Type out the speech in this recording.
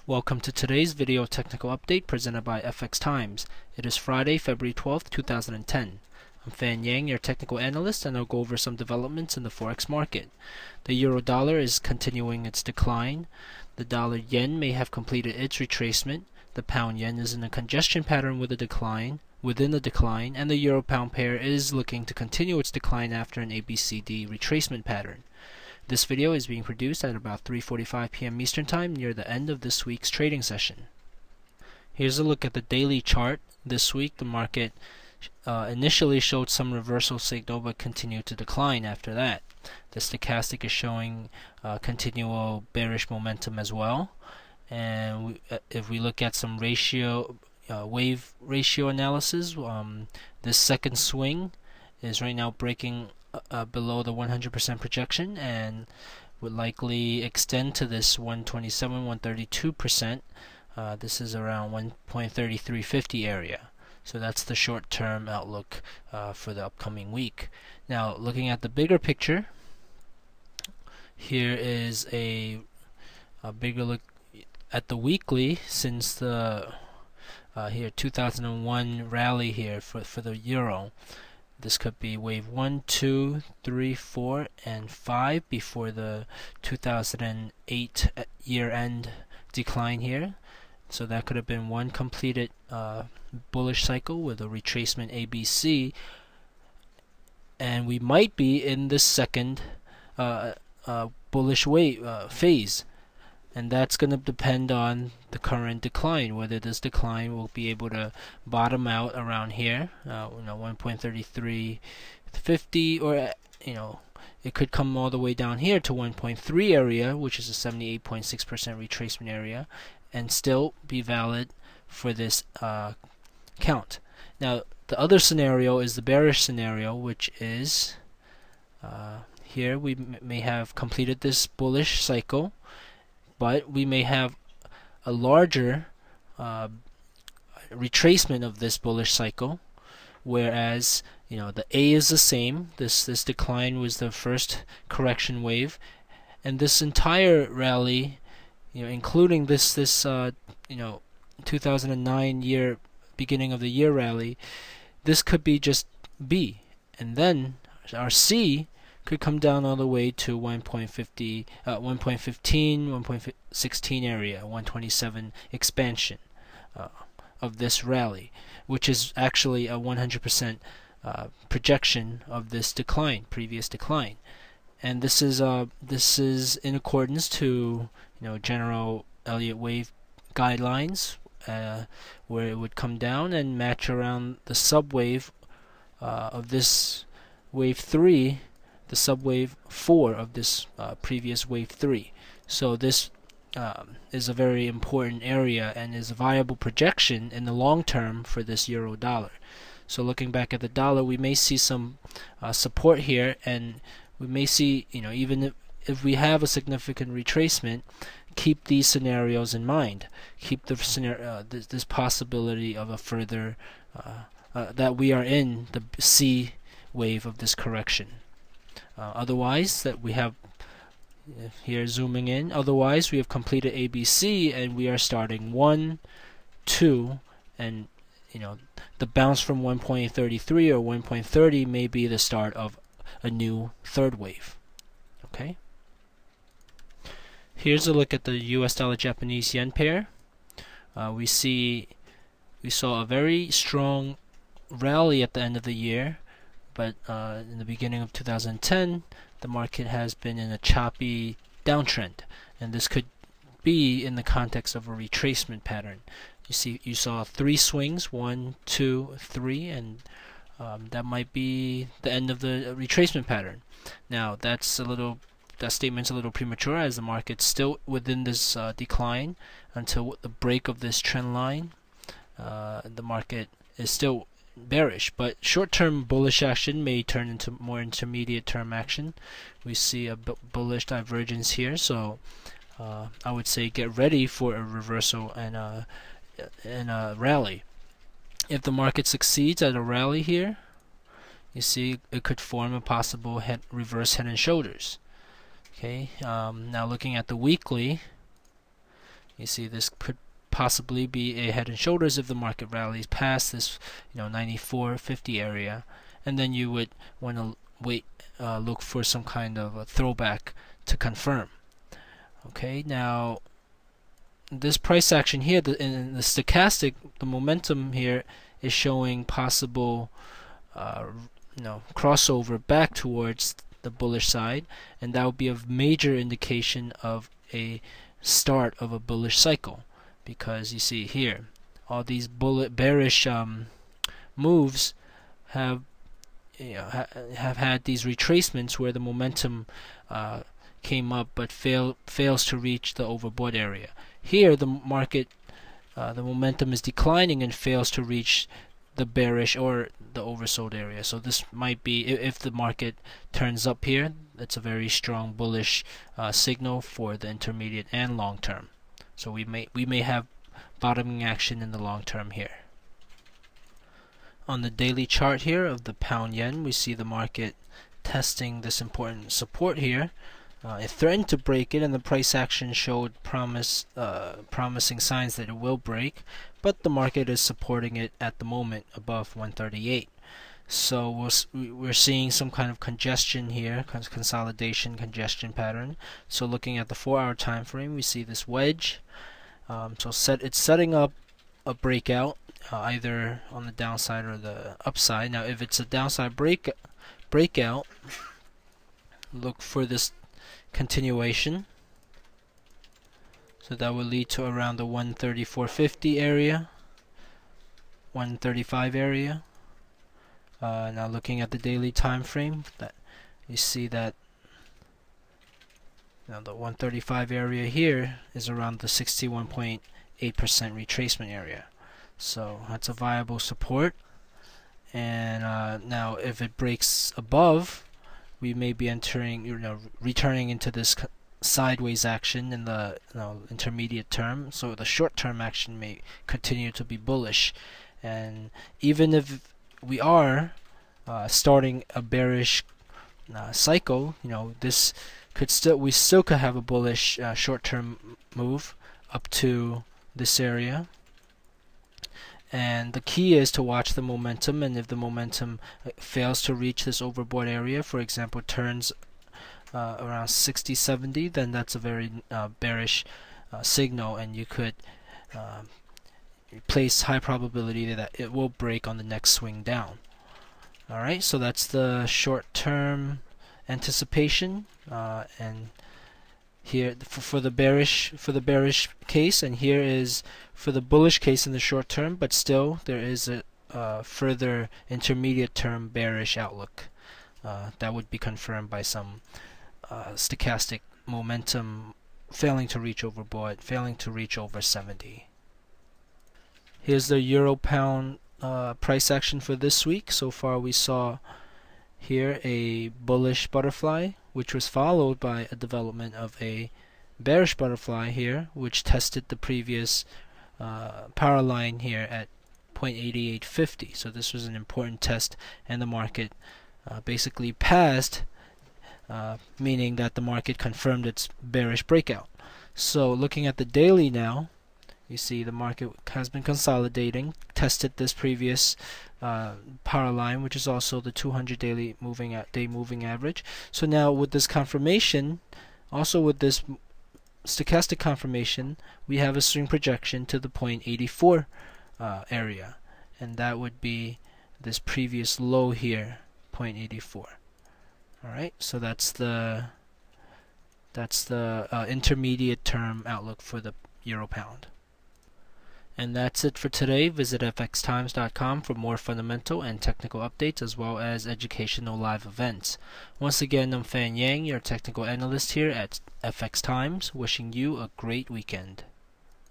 Welcome to today's video technical update presented by FX Times. It is Friday, February 12th, 2010. I'm Fan Yang, your technical analyst, and I'll go over some developments in the Forex market. The euro dollar is continuing its decline. The dollar yen may have completed its retracement. The pound yen is in a congestion pattern within the decline, and the euro pound pair is looking to continue its decline after an ABCD retracement pattern. This video is being produced at about 3:45 p.m. Eastern Time near the end of this week's trading session. Here's a look at the daily chart. This week the market initially showed some reversal signal but continued to decline after that. The stochastic is showing continual bearish momentum as well. And if we look at some wave ratio analysis, this second swing is right now breaking below the 100% projection and would likely extend to this 127-132%. This is around 1.3350 area. So that's the short-term outlook for the upcoming week. Now, looking at the bigger picture, here is a bigger look at the weekly since the 2001 rally here for the euro. This could be wave 1, 2, 3, 4, and 5 before the 2008 year-end decline here. So that could have been one completed bullish cycle with a retracement ABC, and we might be in the second bullish wave phase. And that's going to depend on the current decline, whether this decline will be able to bottom out around here, 1.3350, or it could come all the way down here to 1.3 area, which is a 78.6% retracement area, and still be valid for this count. Now, the other scenario is the bearish scenario, which is here we may have completed this bullish cycle, but we may have a larger retracement of this bullish cycle, whereas the A is the same. This decline was the first correction wave, and this entire rally, including this 2009 beginning of the year rally, this could be just B, and then our C could come down all the way to 1.15, 1.16 area, 127 expansion of this rally, which is actually a 100% projection of this previous decline. And this is in accordance to general Elliott wave guidelines, where it would come down and match around the subwave of this wave 3. The subwave 4 of this previous wave 3. So this is a very important area and is a viable projection in the long term for this euro dollar. So looking back at the dollar, we may see some support here, and we may see, even if we have a significant retracement, keep these scenarios in mind. Keep the this possibility of a further that we are in the C wave of this correction. Otherwise, that we have here zooming in. Otherwise, we have completed ABC, and we are starting 1, 2, and the bounce from 1.33 or 1.30 may be the start of a new third wave. Okay. Here's a look at the U.S. dollar Japanese yen pair. We saw a very strong rally at the end of the year. But in the beginning of 2010, the market has been in a choppy downtrend, and this could be in the context of a retracement pattern. You saw 3 swings, 1, 2, 3, and that might be the end of the retracement pattern. Now that statement's a little premature, as the market's still within this decline until the break of this trend line. The market is still bearish, but short-term bullish action may turn into more intermediate-term action. We see a bullish divergence here, so I would say get ready for a reversal and a rally. If the market succeeds at a rally here, you see it could form a possible reverse head and shoulders. Okay, now looking at the weekly, You see this could possibly be a head and shoulders if the market rallies past this 94.50 area, and then you would want to wait, look for some kind of a throwback to confirm. Okay, now this price action here, in the stochastic, the momentum here is showing possible crossover back towards the bullish side, and that would be a major indication of a start of a bullish cycle, because you see here all these bearish moves have had these retracements where the momentum came up but fails to reach the overbought area. Here the market, the momentum is declining and fails to reach the bearish or the oversold area. So this might be, if the market turns up here, that's a very strong bullish signal for the intermediate and long term. So we may have bottoming action in the long term here. On the daily chart here of the pound yen, we see the market testing this important support here. It threatened to break it, and the price action showed promising signs that it will break, but the market is supporting it at the moment above 138. So we're seeing some kind of congestion here, consolidation, congestion pattern. So looking at the 4-hour time frame, we see this wedge. It's setting up a breakout, either on the downside or the upside. Now, if it's a downside breakout, look for this continuation. So that will lead to around the 134.50 area, 135 area. Now looking at the daily time frame, that you see that now the 135 area here is around the 61.8% retracement area. So that's a viable support. And now if it breaks above, we may be entering, returning into this sideways action in the intermediate term. So the short term action may continue to be bullish, and even if we are starting a bearish cycle, this could we still could have a bullish short-term move up to this area. And the key is to watch the momentum, and if the momentum fails to reach this overbought area, for example, turns around 60-70, then that's a very bearish signal, and you could place high probability that it will break on the next swing down. Alright, so that's the short-term anticipation, and here for the bearish case, and here is for the bullish case in the short term, but still there is a further intermediate term bearish outlook that would be confirmed by some stochastic momentum failing to reach overbought, failing to reach over 70. Here's the euro pound price action for this week. So far we saw here a bullish butterfly, which was followed by a development of a bearish butterfly here, which tested the previous power line here at 0.8850. So this was an important test, and the market basically passed, meaning that the market confirmed its bearish breakout. So looking at the daily now, you see the market has been consolidating, tested this previous power line, which is also the 200 day moving average. So now with this confirmation, also with this stochastic confirmation, we have a swing projection to the 0.84 area, and that would be this previous low here, 0.84. Alright, so that's the intermediate term outlook for the euro pound. And that's it for today. Visit fxtimes.com for more fundamental and technical updates, as well as educational live events. Once again, I'm Fan Yang, your technical analyst here at FX Times, wishing you a great weekend.